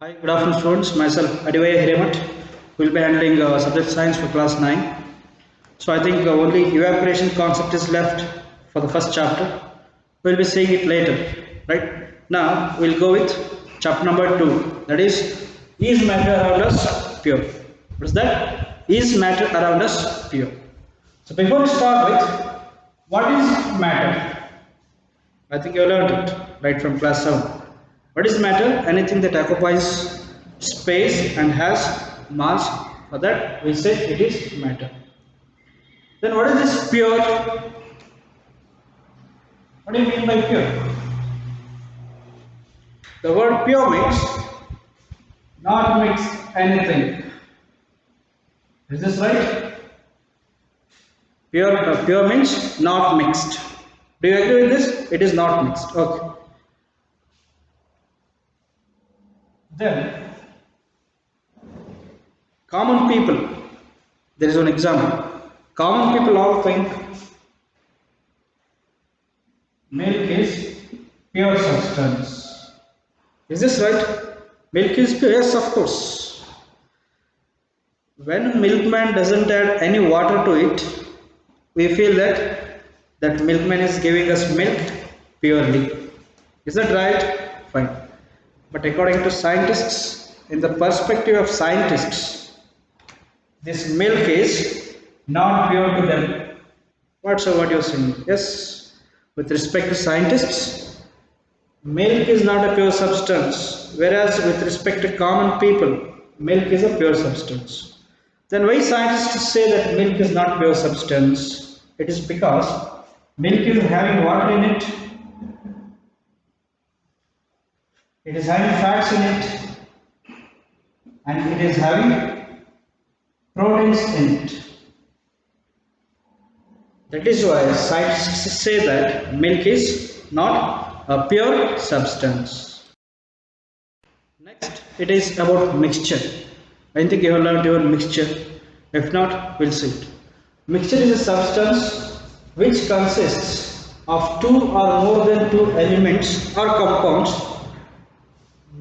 Hi, good afternoon students. Myself Adivaya Hiremat will be handling subject science for class 9. So I think only evaporation concept is left for the first chapter. We'll be seeing it later. Right? Now we'll go with chapter number 2. That is matter around us pure? What is that? Is matter around us pure? So before we start with, what is matter? I think you learned it right from class 7. What is matter? Anything that occupies space and has mass. For that we say it is matter. Then what is this pure? What do you mean by pure? The word pure means not mix anything. Is this right? Pure means not mixed. Do you agree with this? It is not mixed. Okay. Then common people, there is one example. Common people all think milk is pure substance. Is this right? Milk is pure? Yes, of course. When milkman doesn't add any water to it, we feel that milkman is giving us milk purely. Is that right? Fine. But according to scientists, in the perspective of scientists, this milk is not pure to them. What you're saying? Yes, with respect to scientists, milk is not a pure substance, whereas with respect to common people, milk is a pure substance. Then why scientists say that milk is not pure substance? It is because milk is having water in it, it is having fats in it, and it is having proteins in it. That is why scientists say that milk is not a pure substance. Next, it is about mixture. I think you have learned your mixture. If not, we'll see it. Mixture is a substance which consists of two or more than two elements or compounds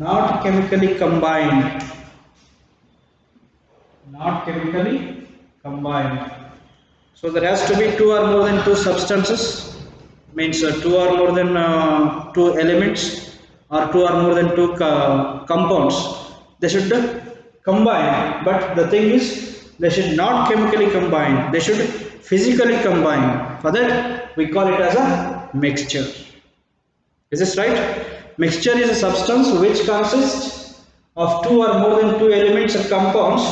not chemically combined. Not chemically combined. So there has to be two or more than two substances, means two or more than two elements or two or more than two compounds. They should combine, but the thing is they should not chemically combine, they should physically combine. For that we call it as a mixture. Is this right? Mixture is a substance which consists of two or more than two elements or compounds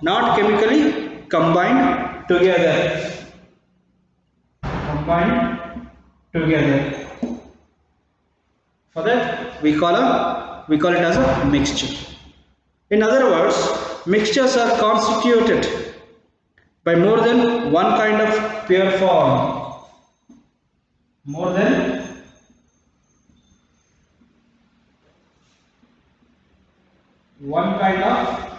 not chemically combined together. Combined together. For that we call it as a mixture. In other words, mixtures are constituted by more than one kind of pure form. More than one kind of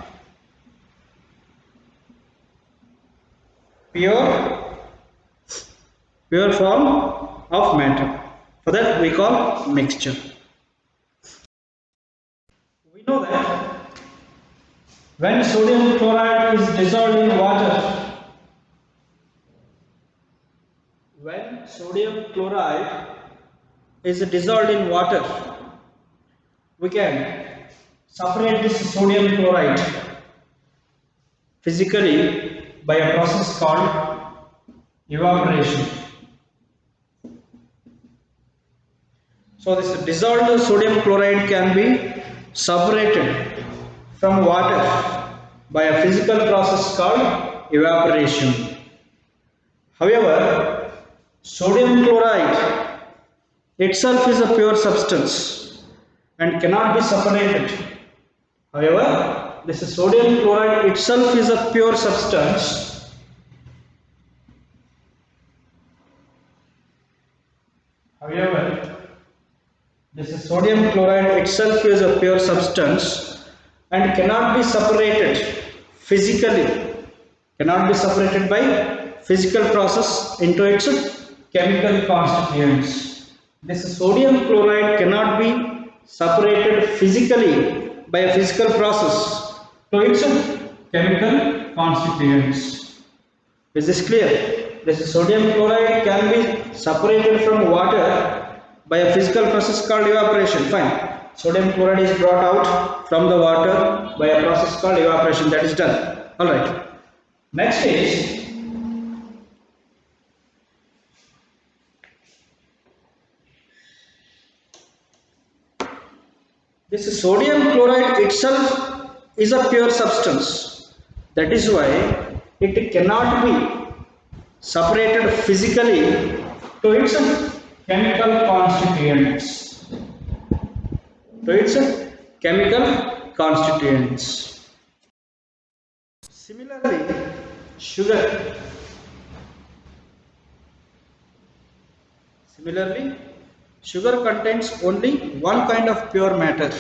pure form of matter. For that we call mixture. We know that when sodium chloride is dissolved in water, when sodium chloride is dissolved in water, we can separate this sodium chloride physically by a process called evaporation. So this dissolved sodium chloride can be separated from water by a physical process called evaporation. However, sodium chloride itself is a pure substance and cannot be separated. However, this sodium chloride itself is a pure substance. However, this sodium chloride itself is a pure substance and cannot be separated physically, cannot be separated by physical process into its chemical constituents. This sodium chloride cannot be separated physically by a physical process to its chemical constituents. Is this clear? This sodium chloride can be separated from water by a physical process called evaporation. Fine. Sodium chloride is brought out from the water by a process called evaporation. That is done. Alright. Next is this sodium chloride itself is a pure substance. That is why it cannot be separated physically to its chemical constituents. To its chemical constituents. Similarly, sugar. Similarly, sugar contains only one kind of pure matter.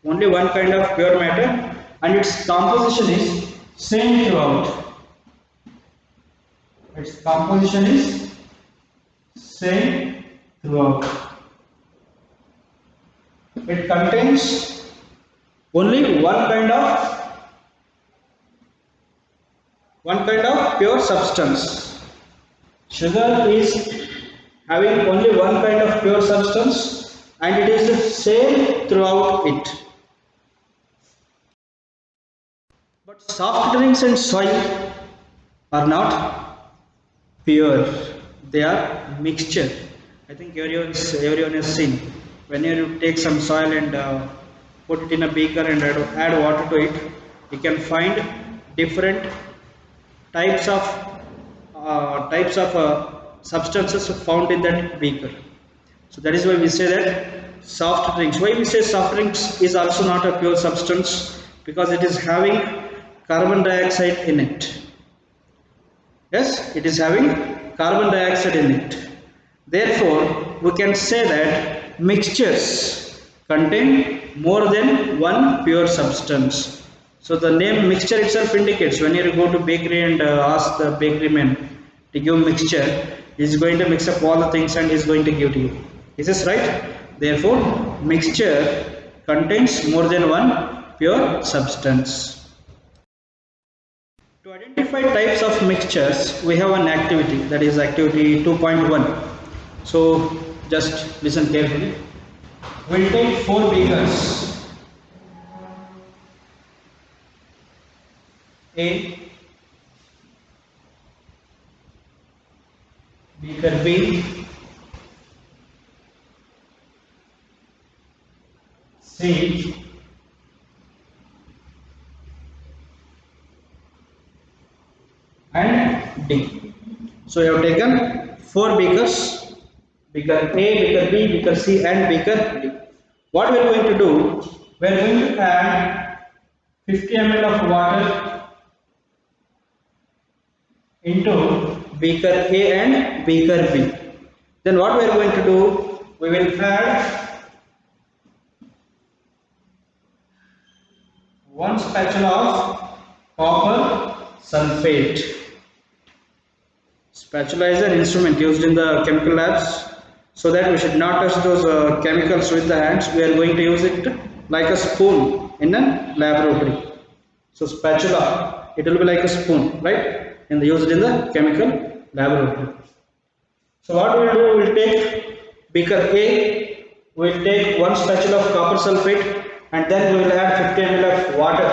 Only one kind of pure matter, and its composition is same throughout. Its composition is same throughout. It contains only one kind of pure substance. Sugar is having only one kind of pure substance, and it is the same throughout it. But soft drinks and soil are not pure, they are mixture. I think everyone has seen when you take some soil and put it in a beaker and add water to it, you can find different types of substances found in that beaker. So that is why we say that soft drinks. Why we say soft drinks is also not a pure substance? Because it is having carbon dioxide in it. Yes, it is having carbon dioxide in it. Therefore, we can say that mixtures contain more than one pure substance. So the name mixture itself indicates when you go to bakery and ask the bakeryman to give mixture, he is going to mix up all the things and he is going to give to you. Is this right? Therefore, mixture contains more than one pure substance. To identify types of mixtures, we have an activity, that is activity 2.1. So just listen carefully. We will take 4 beakers. A, beaker B, C, and D. So you have taken 4 beakers, beaker A, beaker B, beaker C and beaker D. What we are going to do, we are going to add 50 ml of water into beaker A and beaker B. Then what we are going to do, we will add 1 spatula of copper sulfate. Spatula is an instrument used in the chemical labs, so that we should not touch those chemicals with the hands. We are going to use it like a spoon in a laboratory. So spatula, it will be like a spoon, right? And used in the chemical laboratory. So what we will do, we will take beaker A, we will take 1 spatula of copper sulfate, and then we will add 50 ml of water.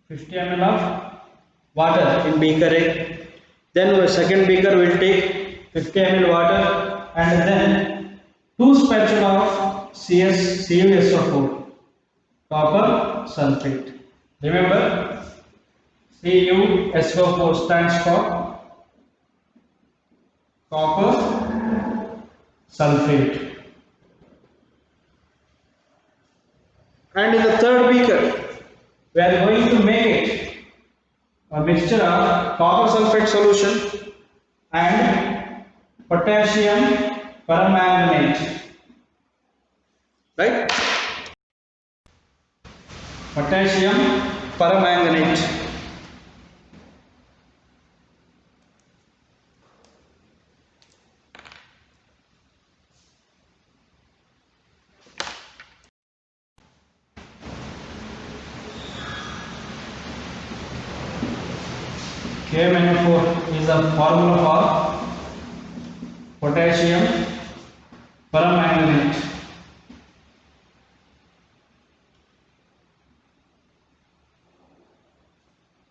50 ml of water in beaker A. Then the second beaker will take 50 ml water and then 2 spatula of CuSO4, copper sulfate. Remember, CuSO4 stands for copper sulfate. And in the third beaker, we are going to make it a mixture of copper sulfate solution and potassium permanganate, right? Potassium permanganate. KMnO4 is a formula for potassium permanganate.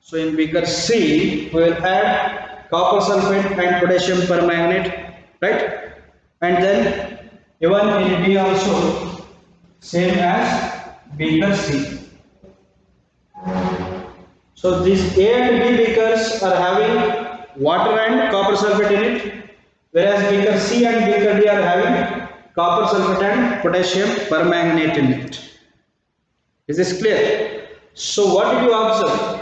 So in beaker C, we will add copper sulfate and potassium permanganate, right? And then even in B also same as beaker C. So these A and B beakers are having water and copper sulfate in it, whereas beaker C and beaker D are having copper sulfate and potassium permanganate in it. Is this clear? So what did you observe?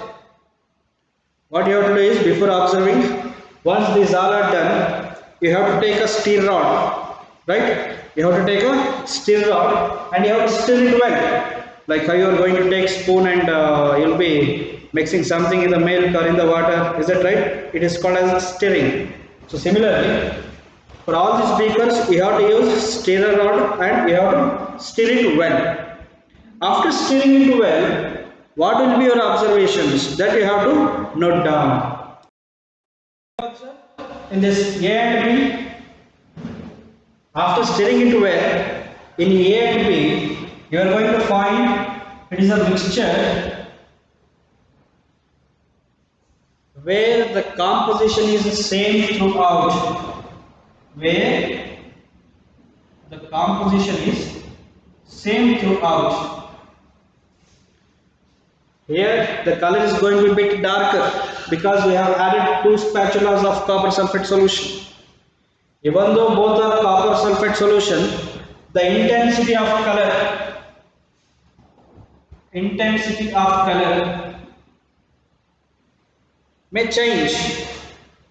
What you have to do is, before observing, once these all are done, you have to take a stir rod, right? You have to take a stir rod and you have to stir it well. Like how you are going to take spoon and you'll be mixing something in the milk or in the water. Is that right? It is called as stirring. So similarly, for all these beakers, you have to use stirrer rod and you have to stir it well. After stirring it well, what will be your observations that you have to note down? In this A and B, after stirring it well, in A and B, you are going to find it is a mixture where the composition is the same throughout. Where the composition is same throughout. Here the color is going to be a bit darker because we have added 2 spatulas of copper sulfate solution. Even though both are copper sulfate solution, the intensity of color may change,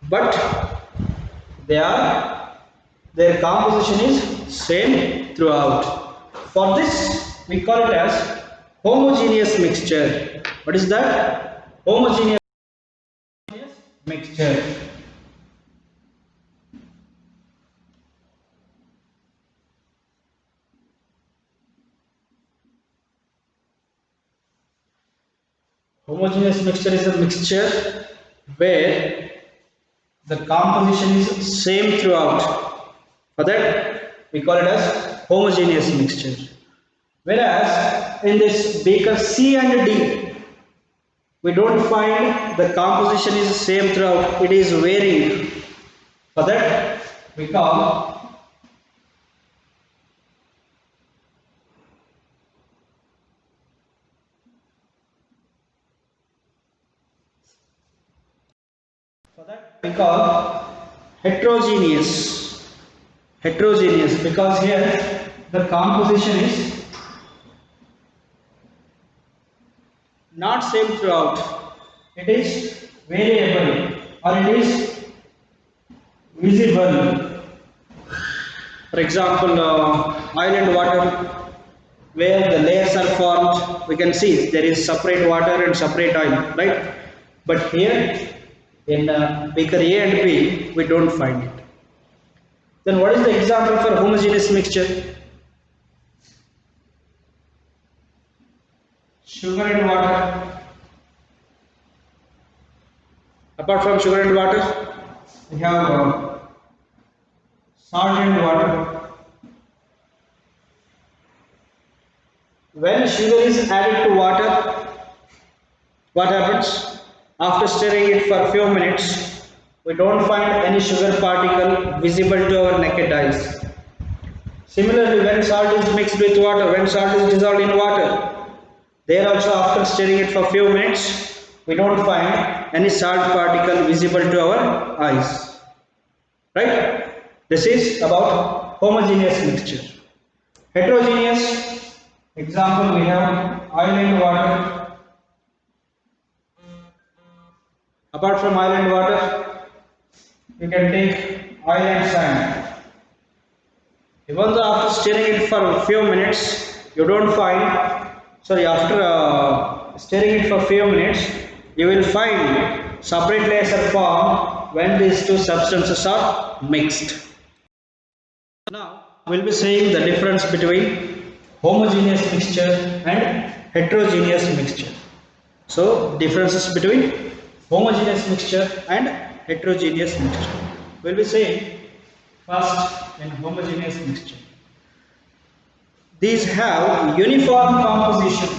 but their composition is same throughout. For this we call it as homogeneous mixture. What is that? Homogeneous mixture. Homogeneous mixture is a mixture where the composition is same throughout. For that we call it as homogeneous mixture. Whereas in this beaker C and D, we don't find the composition is same throughout, it is varying. For that we call heterogeneous. Heterogeneous because here the composition is not same throughout, it is variable or it is visible. For example, oil and water, where the layers are formed, we can see there is separate water and separate oil, right? But here in beaker A and B, we don't find it. Then what is the example for homogeneous mixture? Sugar and water. Apart from sugar and water, we have salt and water. When sugar is added to water, what happens? After stirring it for a few minutes, we don't find any sugar particle visible to our naked eyes. Similarly, when salt is mixed with water, when salt is dissolved in water, there also after stirring it for a few minutes, we don't find any salt particle visible to our eyes. Right? This is about homogeneous mixture. Heterogeneous, example we have oil and water. Apart from oil and water, you can take oil and sand. Even though after stirring it for a few minutes, you don't find after stirring it for a few minutes, you will find separate layers are formed when these two substances are mixed. Now, we will be saying the difference between homogeneous mixture and heterogeneous mixture. So, differences between homogeneous mixture and heterogeneous mixture. We'll be saying first in homogeneous mixture. These have uniform composition.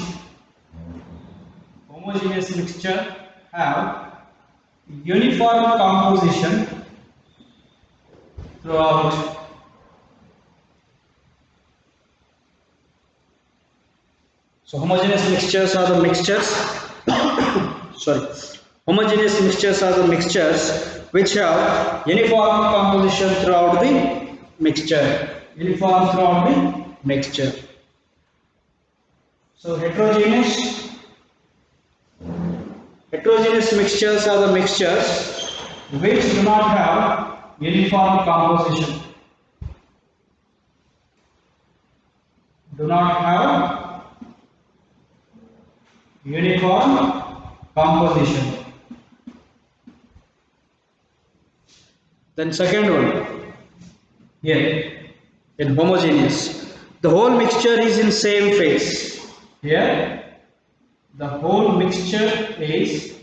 Homogeneous mixture have uniform composition throughout. So homogeneous mixtures are the mixtures sorry, homogeneous mixtures are the mixtures which have uniform composition throughout the mixture. Uniform throughout the mixture. So heterogeneous mixtures are the mixtures which do not have uniform composition. Do not have uniform composition. Then second one, here in homogeneous, the whole mixture is in same phase. Here the whole mixture is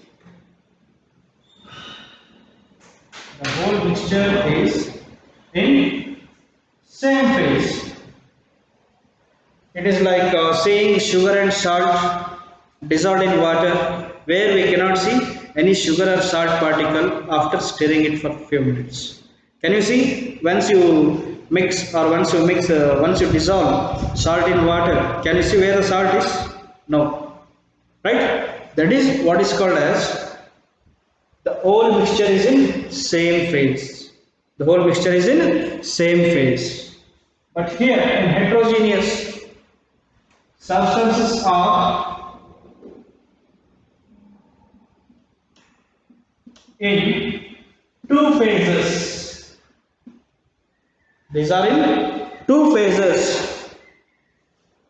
in same phase. It is like saying sugar and salt dissolved in water, where we cannot see any sugar or salt particle after stirring it for few minutes. Can you see, once you mix or once you dissolve salt in water, can you see where the salt is? No, right? That is what is called as the whole mixture is in same phase. The whole mixture is in same phase. But here in heterogeneous, substances are in two phases. These are in two phases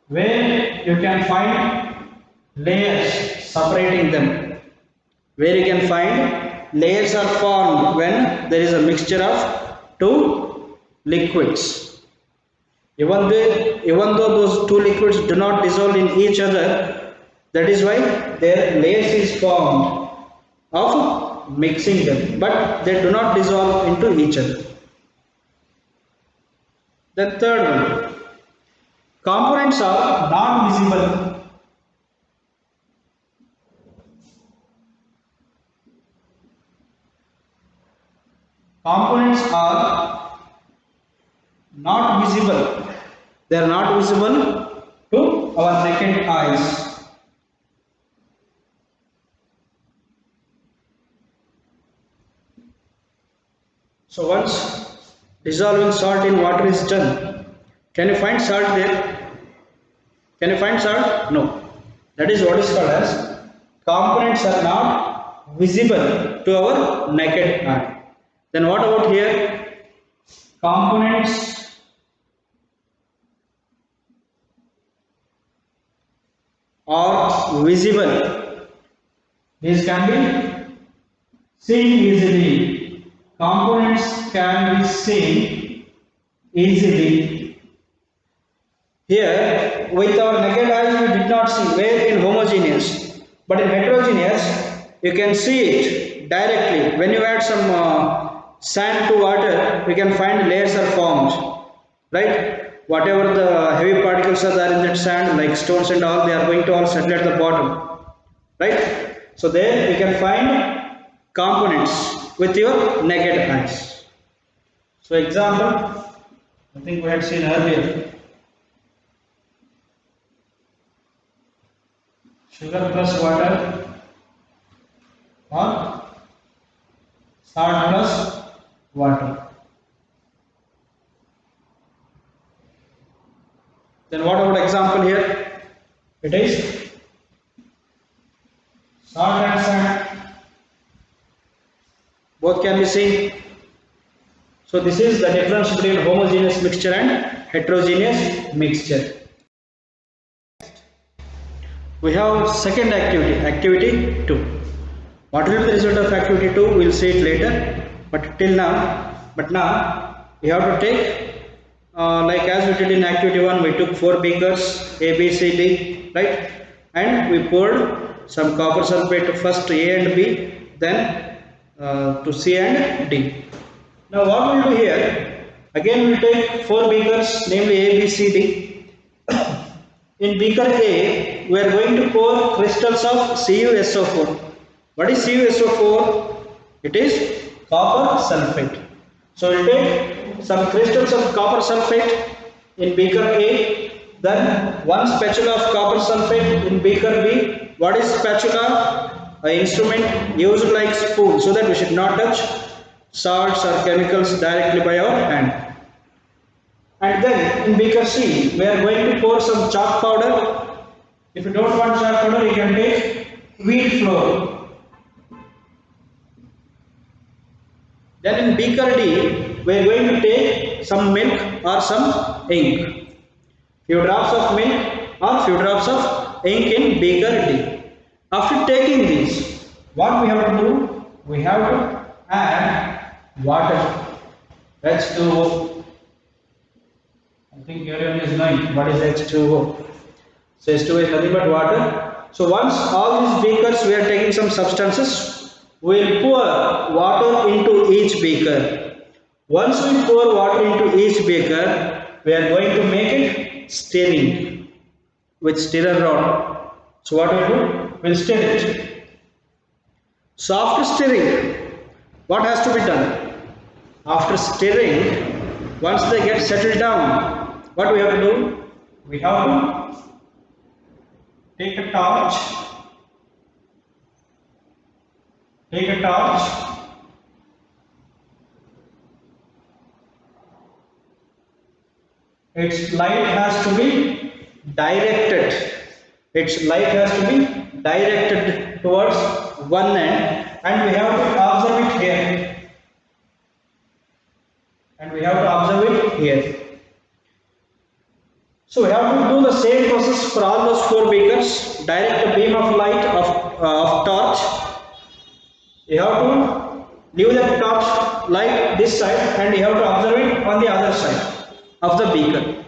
where you can find layers separating them. Where you can find layers are formed when there is a mixture of two liquids. Even though those two liquids do not dissolve in each other, that is why their layers is formed of mixing them, but they do not dissolve into each other. The third one, components are not visible. Components are not visible. They are not visible to our naked eyes. So once dissolving salt in water is done, can you find salt there? Can you find salt? No. That is what is called as components are not visible to our naked eye. Then what about here? Components are visible. These can be seen easily. Components can be seen easily. Here, with our naked eyes, we did not see, where in homogeneous, but in heterogeneous, you can see it directly. When you add some sand to water, we can find layers are formed, right? Whatever the heavy particles are there in that sand, like stones and all, they are going to all settle at the bottom, right? So there we can find components with your naked eyes. So example, I think we had seen earlier. Sugar plus water or salt plus water. Then what about example here? It is salt and sand. Both can be seen. So this is the difference between homogeneous mixture and heterogeneous mixture. We have second activity, activity 2. What will be the result of activity 2? We will see it later. But now we have to take like as we did in activity 1, we took 4 beakers A, B, C, D, right? And we poured some copper sulfate first A and B, then to C and D. Now what we will do here, again we will take 4 beakers, namely A, B, C, D. In beaker A, we are going to pour crystals of CuSO4. What is CuSO4? It is copper sulfate. So we will take some crystals of copper sulfate in beaker A, then 1 spatula of copper sulfate in beaker B. What is spatula? An instrument used like spoon, so that we should not touch salts or chemicals directly by our hand. And then in beaker C, we are going to pour some chalk powder. If you don't want chalk powder, you can take wheat flour. Then in beaker D, we are going to take some milk or some ink. Few drops of milk or few drops of ink in beaker D. After taking these, what we have to do? We have to add water. H2O. I think everyone is knowing what is H2O. So H2O is nothing but water. So once all these beakers we are taking some substances, we will pour water into each beaker. Once we pour water into each beaker, we are going to make it stirring with stirrer rod. So what we do? We will stir it. So after stirring, what has to be done? After stirring, once they get settled down, what we have to do? We have to take a torch. Its light has to be directed. Towards one end, and we have to observe it here. So we have to do the same process for all those 4 beakers. Direct a beam of light of torch. You have to leave the torch light this side, and you have to observe it on the other side of the beaker.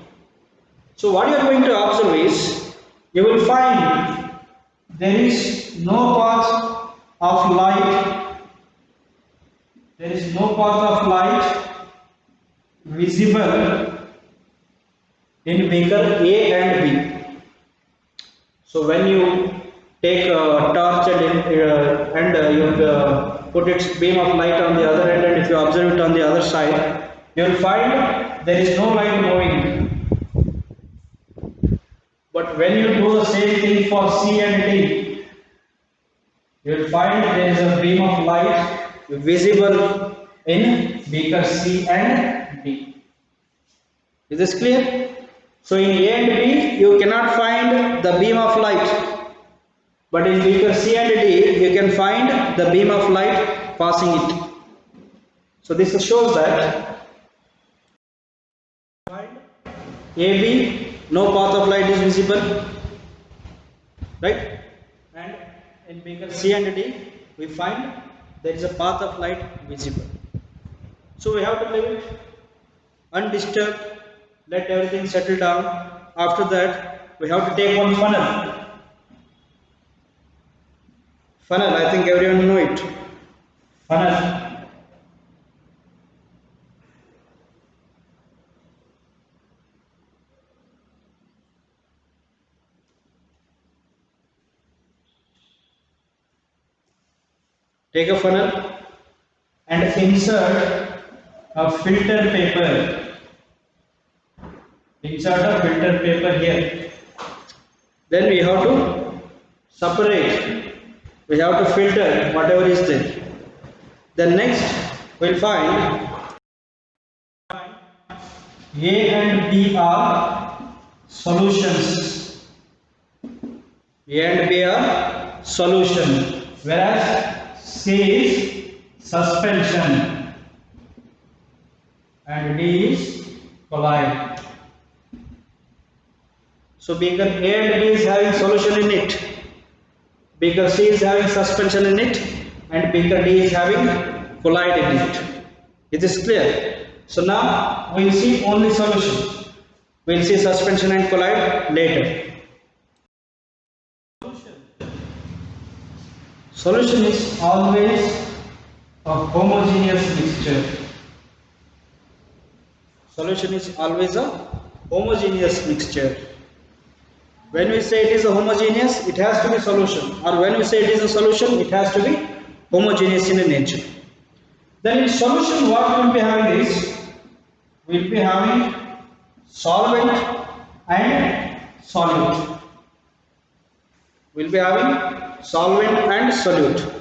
So what you are going to observe is, you will find there is no path of light. There is no path of light visible in beaker A and B. So when you take a torch and you put its beam of light on the other end, and if you observe it on the other side, you will find there is no light moving. But when you do the same thing for C and D, you will find there is a beam of light visible in beaker C and D. Is this clear? So in A and B, you cannot find the beam of light, but in beaker C and D, you can find the beam of light passing it. So this shows that AB, no path of light is visible, right? And in beaker C and D, we find there is a path of light visible. So we have to leave it undisturbed, let everything settle down. After that, we have to take one funnel. I think everyone know it. Funnel. Take a funnel and insert a filter paper. Here. Then we have to separate. We have to filter whatever is there. Then next we'll find A and B are solutions. Whereas C is suspension and D is colloid. So beaker A and B is having solution in it, beaker C is having suspension in it, and beaker D is having colloid in it. Is this clear? So now we will see only solution. We will see suspension and colloid later. Solution is always a homogeneous mixture. Solution is always a homogeneous mixture. When we say it is a homogeneous, it has to be solution, or when we say it is a solution, it has to be homogeneous in nature. Then in solution, what we will be having is, we will be having solvent and solute. We will be having solvent and solute.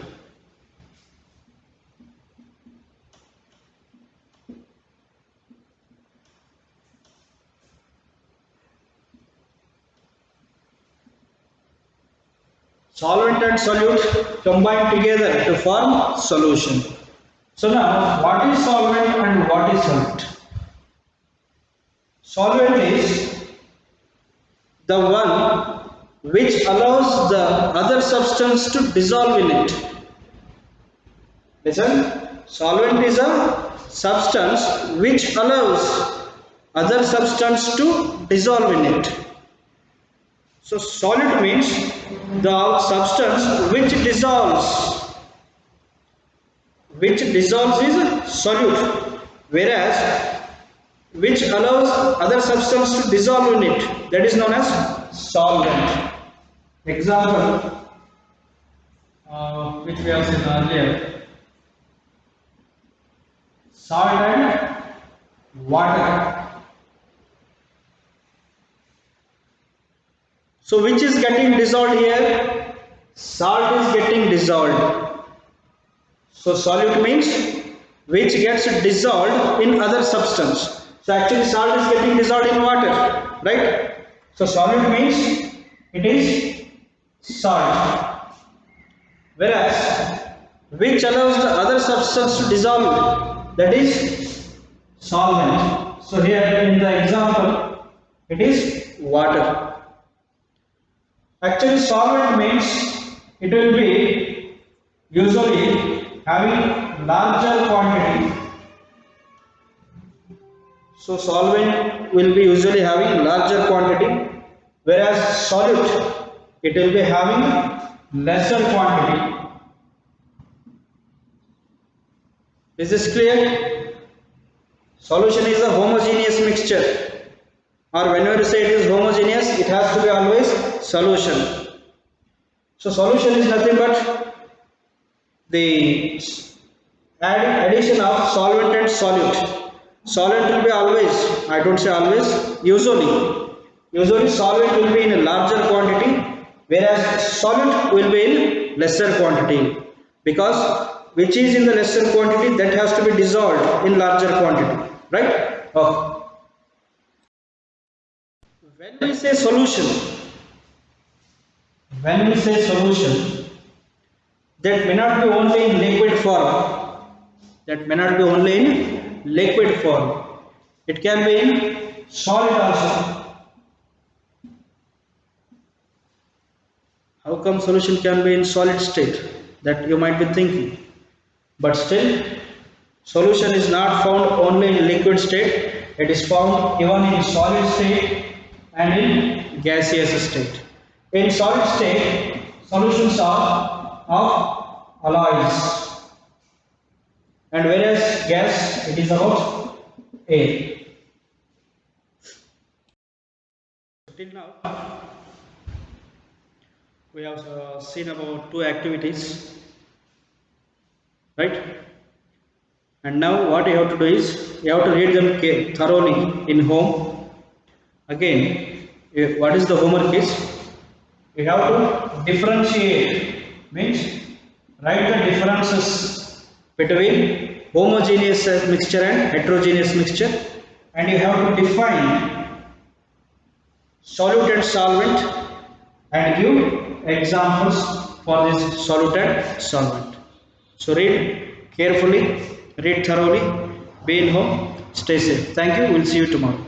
Solvent and solute combine together to form solution. So now, what is solvent and what is solute? Solvent is the one which allows the other substance to dissolve in it. Listen, solvent is a substance which allows other substance to dissolve in it. So solute means the substance which dissolves is solute, whereas which allows other substance to dissolve in it, that is known as solvent. Example, which we have seen earlier, salt and water. So which is getting dissolved here? Salt is getting dissolved. So solute means which gets dissolved in other substance. So actually salt is getting dissolved in water, right? So solute means it is salt. Whereas which allows the other substance to dissolve, that is solvent. So here in the example, it is water. Actually solvent means it will be usually having larger quantity. So solvent will be usually having larger quantity, whereas solute it will be having lesser quantity. Is this clear? Solution is a homogeneous mixture, or whenever you say it is homogeneous, it has to be always solution. So solution is nothing but the addition of solvent and solute. Solvent will be always, I don't say always, usually solvent will be in a larger quantity, whereas solute will be in lesser quantity, because which is in the lesser quantity, that has to be dissolved in larger quantity, right? Okay. When we say solution, that may not be only in liquid form. It can be in solid also. How come solution can be in solid state? That you might be thinking. But still, solution is not found only in liquid state. It is found even in solid state and in gaseous state. In solid state, solutions are of alloys, and whereas gas, it is about air. Till now, we have seen about two activities, right? And now what you have to do is, you have to read them thoroughly in home. Again, what is the homework is? You have to differentiate, means write the differences between homogeneous mixture and heterogeneous mixture, and you have to define solute and solvent and give examples for this solute and solvent. So read carefully, read thoroughly, be in home, stay safe. Thank you, we'll see you tomorrow.